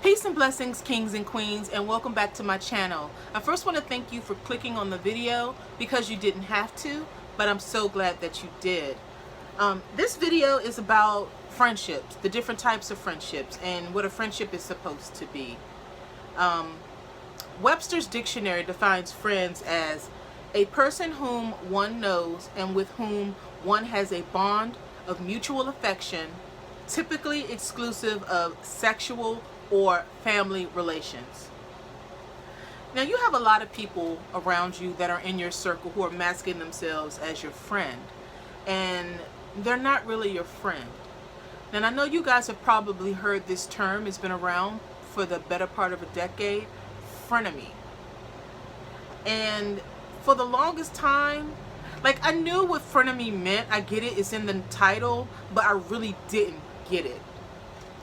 Peace and blessings, kings and queens, and welcome back to my channel. I first want to thank you for clicking on the video because you didn't have to, but I'm so glad that you did. This video is about friendships, the different types of friendships, and what a friendship is supposed to be. Webster's Dictionary defines friends as a person whom one knows and with whom one has a bond of mutual affection, typically exclusive of sexual or family relations. Now, you have a lot of people around you that are in your circle who are masking themselves as your friend, and they're not really your friend. And I know you guys have probably heard this term. It's been around for the better part of a decade, frenemy. And for the longest time, like, I knew what frenemy meant. I get it, it's in the title, but I really didn't get it.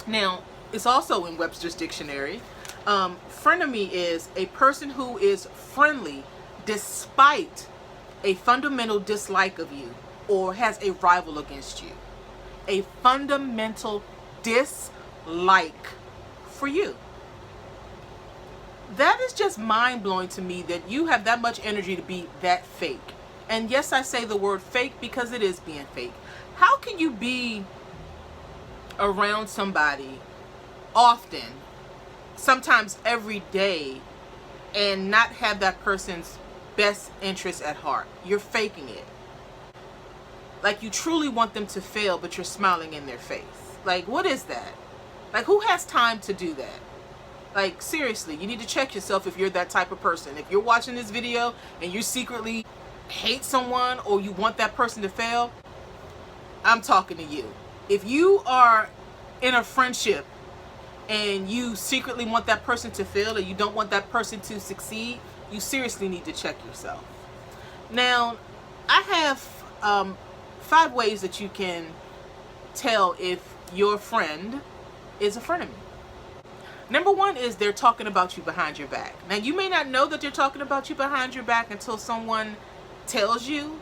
Now, it's also in Webster's Dictionary. Frenemy is a person who is friendly despite a fundamental dislike of you or has a rival against you. A fundamental dislike for you. That is just mind-blowing to me that you have that much energy to be that fake. And yes, I say the word fake because it is being fake. How can you be around somebody often, sometimes every day, and not have that person's best interest at heart? You're faking it. Like, you truly want them to fail, but you're smiling in their face. Like, what is that? Like, who has time to do that? Like, seriously, you need to check yourself if you're that type of person. If you're watching this video and you secretly hate someone or you want that person to fail, I'm talking to you. If you are in a friendship and you secretly want that person to fail or you don't want that person to succeed, you seriously need to check yourself. Now, I have 5 ways that you can tell if your friend is a frenemy. Number 1 is they're talking about you behind your back. Now, you may not know that they're talking about you behind your back until someone tells you.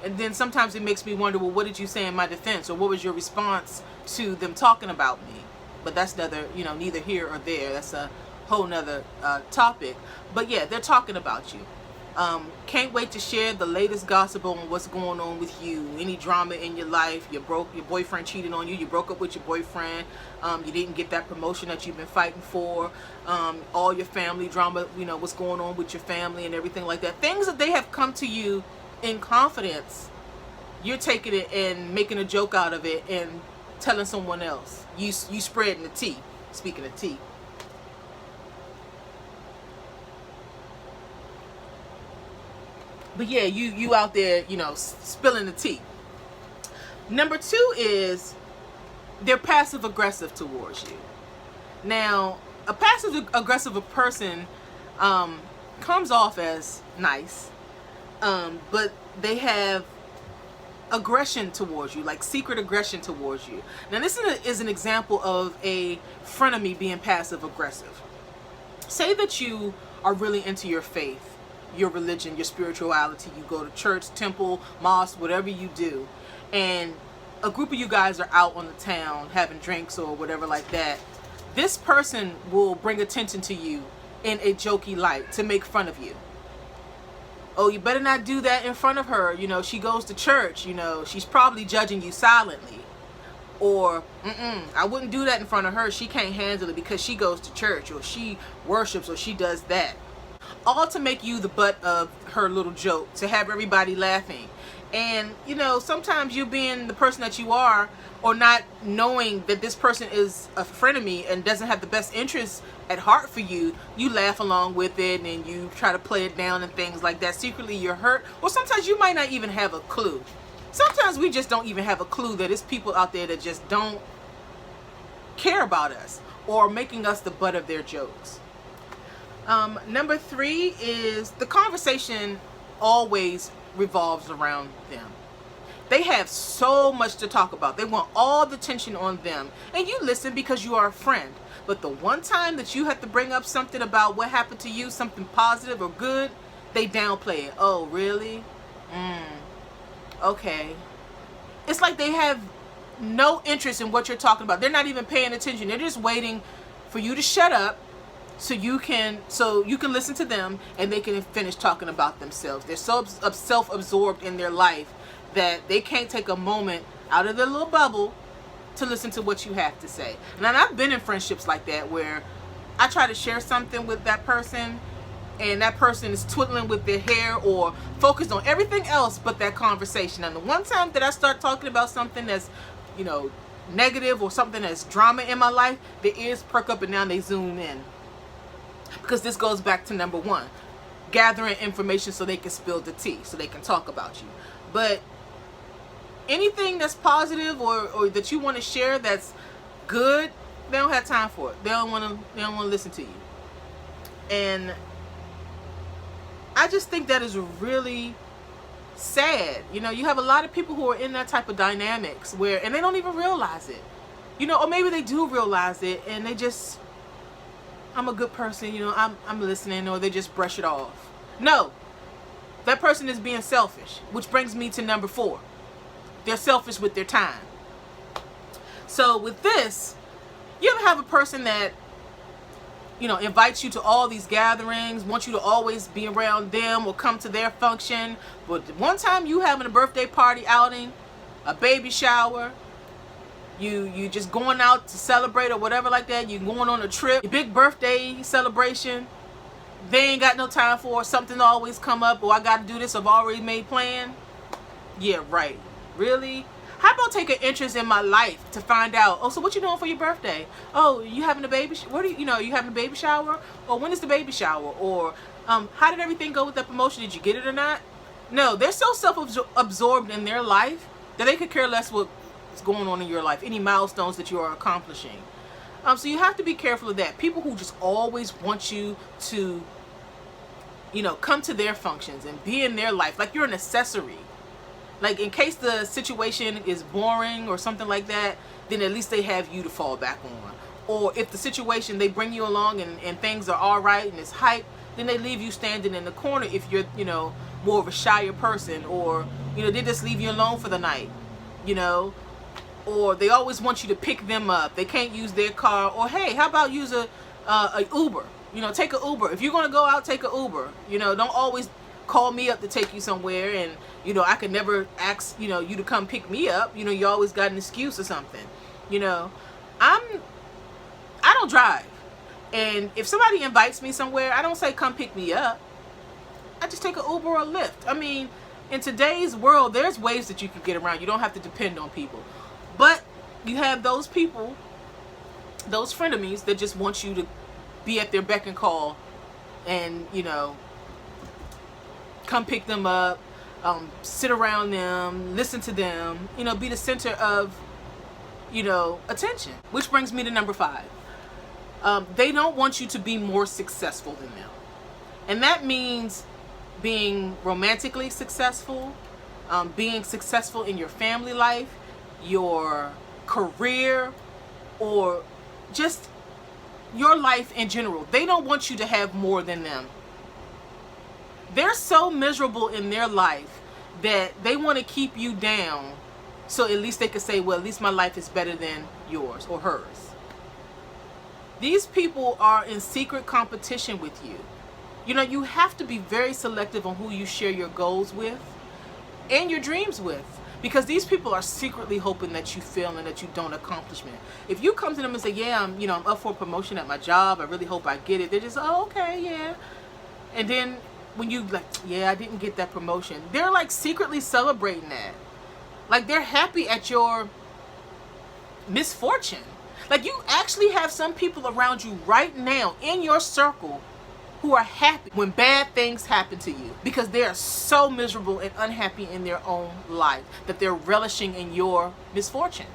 And then sometimes it makes me wonder, well, what did you say in my defense? Or what was your response to them talking about me? But that's neither here or there. That's a whole nother topic. But yeah, they're talking about you. Can't wait to share the latest gossip on what's going on with you. Any drama in your life. Your boyfriend cheated on you. You broke up with your boyfriend. You didn't get that promotion that you've been fighting for. All your family drama, what's going on with your family and everything like that. Things that they have come to you in confidence. You're taking it and making a joke out of it and telling someone else. You spreading the tea. Speaking of tea. But yeah, you out there, spilling the tea. Number 2 is they're passive aggressive towards you. Now, a passive aggressive person comes off as nice, but they have aggression towards you, like secret aggression towards you. Now, this is an example of a frenemy being passive aggressive. Say that you are really into your faith, your religion, your spirituality. You go to church, temple, mosque, whatever you do, and a group of you guys are out on the town having drinks or whatever like that. This person will bring attention to you in a jokey light to make fun of you. Oh, you better not do that in front of her. She goes to church. She's probably judging you silently. Or, I wouldn't do that in front of her. She can't handle it because she goes to church, or she worships, or she does that. All to make you the butt of her little joke, to have everybody laughing. And, sometimes you being the person that you are, or not knowing that this person is a frenemy and doesn't have the best interest at heart for you, you laugh along with it and you try to play it down and things like that. Secretly, you're hurt. Or sometimes you might not even have a clue. Sometimes we just don't even have a clue that it's people out there that just don't care about us or making us the butt of their jokes. Number 3 is the conversation always revolves around them. They have so much to talk about. They want all the attention on them. And you listen because you are a friend. But the one time that you have to bring up something about what happened to you, something positive or good, they downplay it. Oh, really? Okay. It's like they have no interest in what you're talking about. They're not even paying attention. They're just waiting for you to shut up so you can listen to them and they can finish talking about themselves. They're so self-absorbed in their life that they can't take a moment out of their little bubble to listen to what you have to say. And I've been in friendships like that where I try to share something with that person and that person is twiddling with their hair or focused on everything else but that conversation. And the one time that I start talking about something that's, negative or something that's drama in my life, their ears perk up and now they zoom in. Because this goes back to number one, gathering information so they can spill the tea, so they can talk about you. But anything that's positive or that you want to share that's good, they don't have time for it. They don't want to listen to you. And I just think that is really sad. You have a lot of people who are in that type of dynamics and they don't even realize it. Or maybe they do realize it and they just, I'm a good person, I'm listening, or they just brush it off. No, that person is being selfish, which brings me to number 4. They're selfish with their time. So with this, you ever have a person that, invites you to all these gatherings, wants you to always be around them or come to their function, but one time you having a birthday party outing, a baby shower, you just going out to celebrate or whatever like that, you going on a trip, your big birthday celebration, they ain't got no time for it, something always come up, I got to do this, I've already made plan. Yeah, right. Really? How about take an interest in my life to find out, so what you doing for your birthday? Oh, you having a baby, you having a baby shower? Or when is the baby shower? Or how did everything go with that promotion? Did you get it or not? No, they're so self-absorbed in their life that they could care less what's going on in your life, any milestones that you are accomplishing. So you have to be careful of that. People who just always want you to, come to their functions and be in their life like you're an accessory. Like in case the situation is boring or something like that, then at least they have you to fall back on. Or if the situation, they bring you along and things are all right and it's hype, then they leave you standing in the corner if you're, more of a shyer person, or, they just leave you alone for the night, or they always want you to pick them up. They can't use their car, or hey, how about use a Uber? Take an Uber. If you're going to go out, take an Uber. Don't always call me up to take you somewhere, and I could never ask you to come pick me up. You always got an excuse or something. I don't drive, and if somebody invites me somewhere, I don't say come pick me up. I just take an Uber or a Lyft. I mean, in today's world, there's ways that you can get around. You don't have to depend on people, but you have those people, those frenemies that just want you to be at their beck and call, and come pick them up, sit around them, listen to them, be the center of, attention. Which brings me to number 5. They don't want you to be more successful than them. And that means being romantically successful, being successful in your family life, your career, or just your life in general. They don't want you to have more than them. They're so miserable in their life that they want to keep you down, so at least they can say, well, at least my life is better than yours or hers. These people are in secret competition with you. You have to be very selective on who you share your goals with and your dreams with, because these people are secretly hoping that you fail and that you don't accomplish it. If you come to them and say, yeah, I'm up for a promotion at my job, I really hope I get it, they're just, oh, okay, yeah. And then when you like, yeah, I didn't get that promotion, they're like secretly celebrating that. Like they're happy at your misfortune. Like you actually have some people around you right now in your circle who are happy when bad things happen to you, because they are so miserable and unhappy in their own life that they're relishing in your misfortune.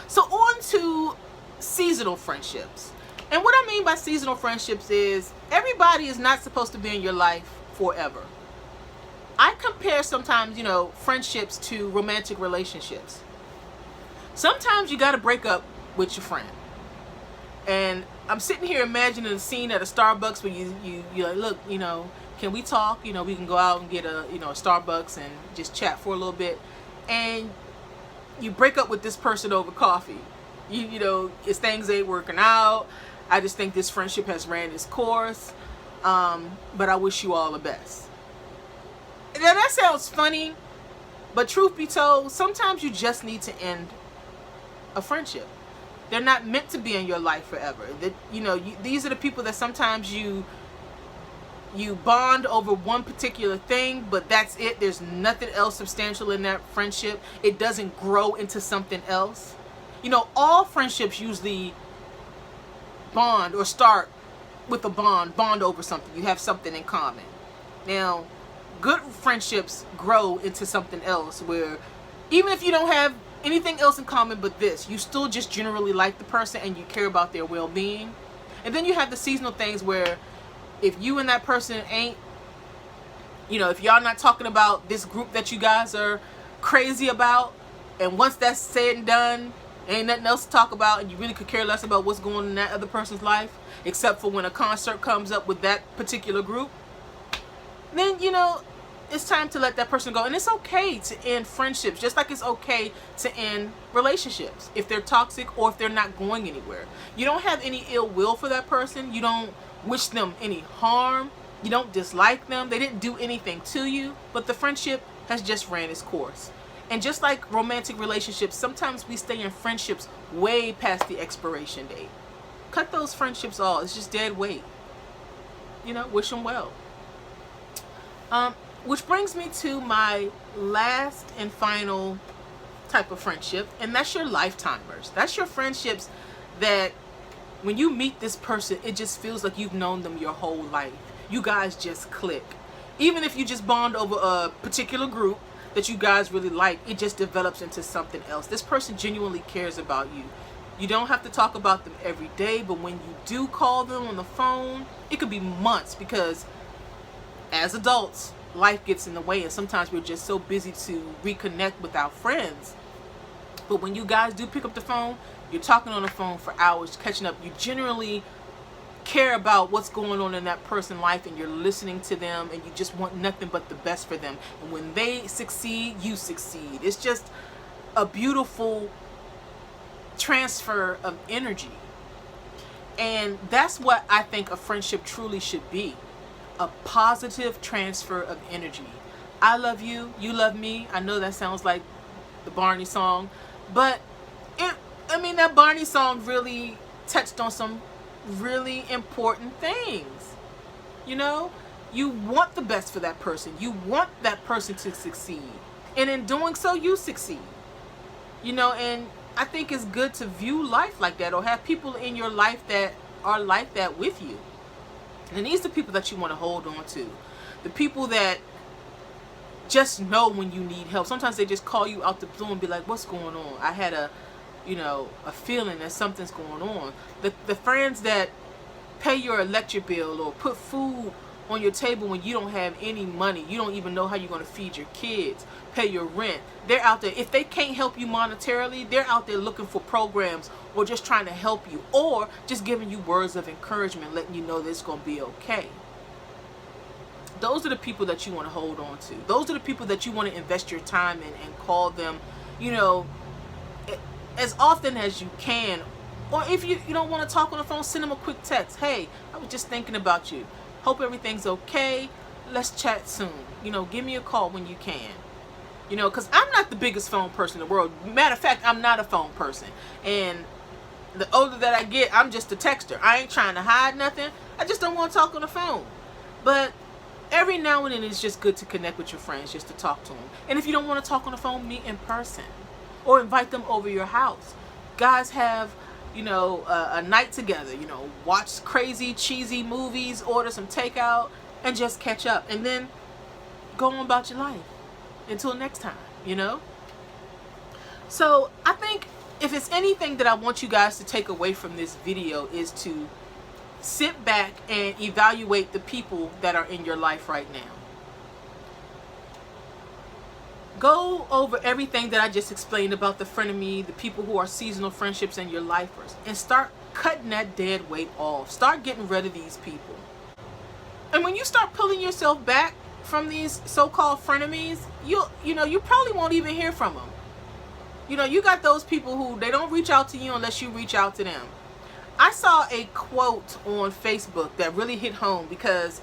So on to seasonal friendships. And what I mean by seasonal friendships is everybody is not supposed to be in your life forever. I compare sometimes, friendships to romantic relationships. Sometimes you got to break up with your friend. And I'm sitting here imagining a scene at a Starbucks where you're like, look, can we talk? We can go out and get a Starbucks and just chat for a little bit. And you break up with this person over coffee. It's things ain't working out. I just think this friendship has ran its course. But I wish you all the best. Now that sounds funny, but truth be told, sometimes you just need to end a friendship. They're not meant to be in your life forever. These are the people that sometimes you bond over one particular thing, but that's it. There's nothing else substantial in that friendship. It doesn't grow into something else. All friendships usually bond or start with a bond over something. You have something in common. Now, good friendships grow into something else where even if you don't have anything else in common but this, you still just generally like the person and you care about their well-being. And then you have the seasonal things where if you and that person ain't, if y'all not talking about this group that you guys are crazy about, and once that's said and done, ain't nothing else to talk about, and you really could care less about what's going on in that other person's life, except for when a concert comes up with that particular group, then, it's time to let that person go. And it's okay to end friendships, just like it's okay to end relationships if they're toxic or if they're not going anywhere. You don't have any ill will for that person. You don't wish them any harm. You don't dislike them. They didn't do anything to you, but the friendship has just ran its course. And just like romantic relationships, sometimes we stay in friendships way past the expiration date. Cut those friendships off. It's just dead weight. Wish them well. Which brings me to my last and final type of friendship, and that's your lifetimers. That's your friendships that when you meet this person, it just feels like you've known them your whole life. You guys just click. Even if you just bond over a particular group that you guys really like, it just develops into something else. This person genuinely cares about you. You don't have to talk about them every day, but when you do call them on the phone, it could be months, because as adults, life gets in the way, and sometimes we're just so busy to reconnect with our friends. But when you guys do pick up the phone, you're talking on the phone for hours, catching up. You generally care about what's going on in that person's life, and you're listening to them, and you just want nothing but the best for them. And when they succeed, you succeed. It's just a beautiful transfer of energy. And that's what I think a friendship truly should be. A positive transfer of energy. I love you, you love me. I know that sounds like the Barney song, but that Barney song really touched on some really important things. You want the best for that person. You want that person to succeed, and in doing so, you succeed. And I think it's good to view life like that, or have people in your life that are like that with you. And these are the people that you want to hold on to. The people that just know when you need help. Sometimes they just call you out the blue and be like, what's going on? I had a feeling that something's going on. The friends that pay your electric bill or put food on your table when you don't have any money. You don't even know how you're going to feed your kids, pay your rent. They're out there. If they can't help you monetarily, they're out there looking for programs or just trying to help you, or just giving you words of encouragement, letting you know that it's going to be okay. Those are the people that you want to hold on to. Those are the people that you want to invest your time in and call them, as often as you can. Or if you don't want to talk on the phone, send them a quick text. Hey, I was just thinking about you. Hope everything's okay. Let's chat soon. Give me a call when you can. Because I'm not the biggest phone person in the world. Matter of fact, I'm not a phone person. And the older that I get, I'm just a texter. I ain't trying to hide nothing. I just don't want to talk on the phone. But every now and then, it's just good to connect with your friends, just to talk to them. And if you don't want to talk on the phone, meet in person. Or invite them over your house. Guys have, a night together. Watch crazy, cheesy movies, order some takeout, and just catch up. And then go on about your life. Until next time, So I think if it's anything that I want you guys to take away from this video, is to sit back and evaluate the people that are in your life right now. Go over everything that I just explained about the frenemy, the people who are seasonal friendships in your lifers, and start cutting that dead weight off. Start getting rid of these people. And when you start pulling yourself back from these so-called frenemies, you probably won't even hear from them. You got those people who they don't reach out to you unless you reach out to them. I saw a quote on Facebook that really hit home because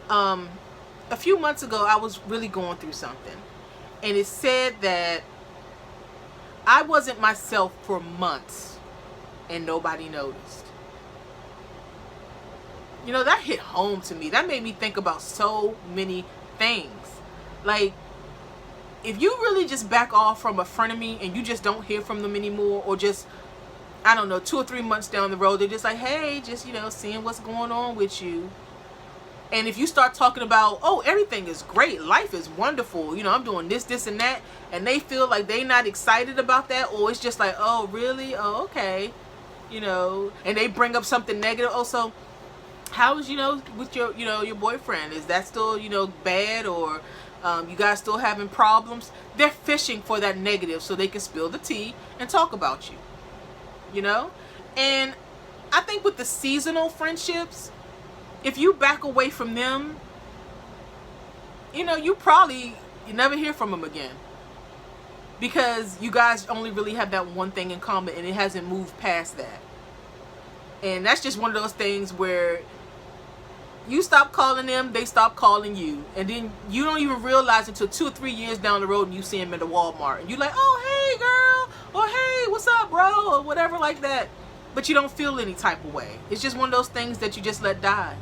a few months ago I was really going through something, and it said that I wasn't myself for months and nobody noticed. You know, that hit home to me. That made me think about so many things. Like, if you really just back off from a frenemy and you just don't hear from them anymore, or just, I don't know, 2 or 3 months down the road, they're just like, hey, just, you know, seeing what's going on with you. And if you start talking about, oh, everything is great, life is wonderful, you know, I'm doing this, this, and that, and they feel like they not excited about that, or it's just like, oh, really? Oh, okay. You know, and they bring up something negative. Oh, so how is, you know, with your, you know, your boyfriend? Is that still, you know, bad, or you guys still having problems? They're fishing for that negative so they can spill the tea and talk about you, you know? And I think with the seasonal friendships, if you back away from them, you know, you never hear from them again, because you guys only really have that one thing in common, and it hasn't moved past that. And that's just one of those things where you stop calling them, they stop calling you, and then you don't even realize until 2 or 3 years down the road and you see them at the Walmart and you're like, oh, hey girl, or hey, what's up, bro, or whatever like that. But you don't feel any type of way. It's just one of those things that you just let die.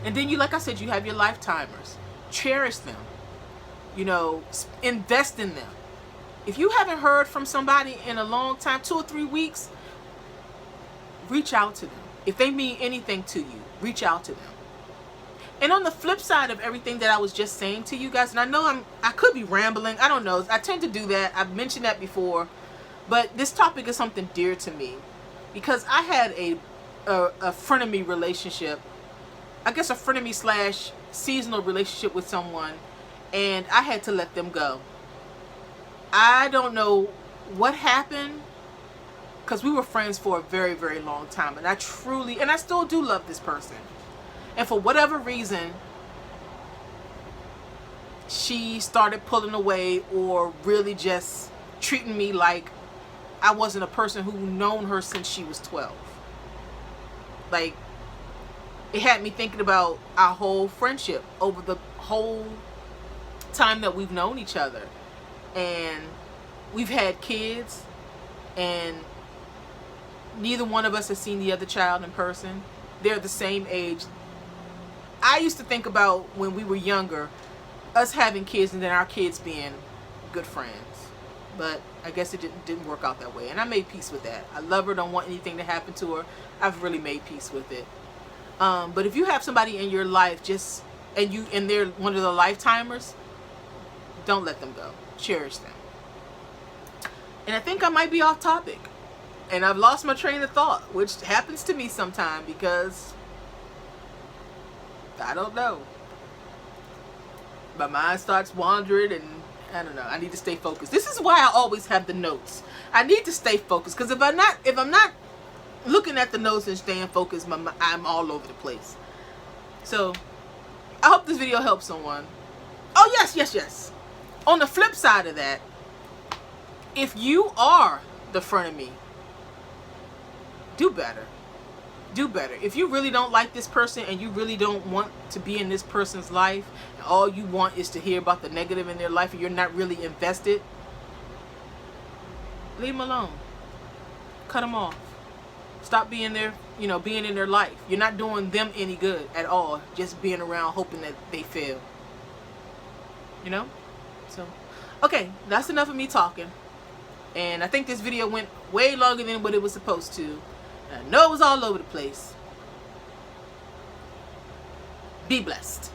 And then you, like I said, you have your lifetimers. Cherish them. You know, invest in them. If you haven't heard from somebody in a long time, 2 or 3 weeks, reach out to them. If they mean anything to you, reach out to them. And on the flip side of everything that I was just saying to you guys, and I know I could be rambling, I don't know, I tend to do that, I've mentioned that before, but this topic is something dear to me, because I had a frenemy relationship, I guess a frenemy / seasonal relationship with someone, and I had to let them go. I don't know what happened, because we were friends for a very, very long time, and I still do love this person. And for whatever reason, she started pulling away, or really just treating me like I wasn't a person who known her since she was 12. Like, it had me thinking about our whole friendship over the whole time that we've known each other. And we've had kids, and neither one of us has seen the other child in person. They're the same age. I used to think about when we were younger, us having kids and then our kids being good friends. But I guess it didn't work out that way. And I made peace with that. I love her, don't want anything to happen to her. I've really made peace with it. But if you have somebody in your life and they're one of the lifetimers, don't let them go. Cherish them. And I think I might be off topic. And I've lost my train of thought, which happens to me sometime, because I don't know. My mind starts wandering, and I don't know. I need to stay focused. This is why I always have the notes. I need to stay focused, because if I'm not looking at the notes and staying focused, I'm all over the place. So I hope this video helps someone. Oh, yes. On the flip side of that, if you are the frenemy, do better. Do better. If you really don't like this person and you really don't want to be in this person's life, and all you want is to hear about the negative in their life, and you're not really invested, leave them alone. Cut them off. Stop being there, being in their life. You're not doing them any good at all, just being around hoping that they fail. So, okay, that's enough of me talking. And I think this video went way longer than what it was supposed to. I know it was all over the place. Be blessed.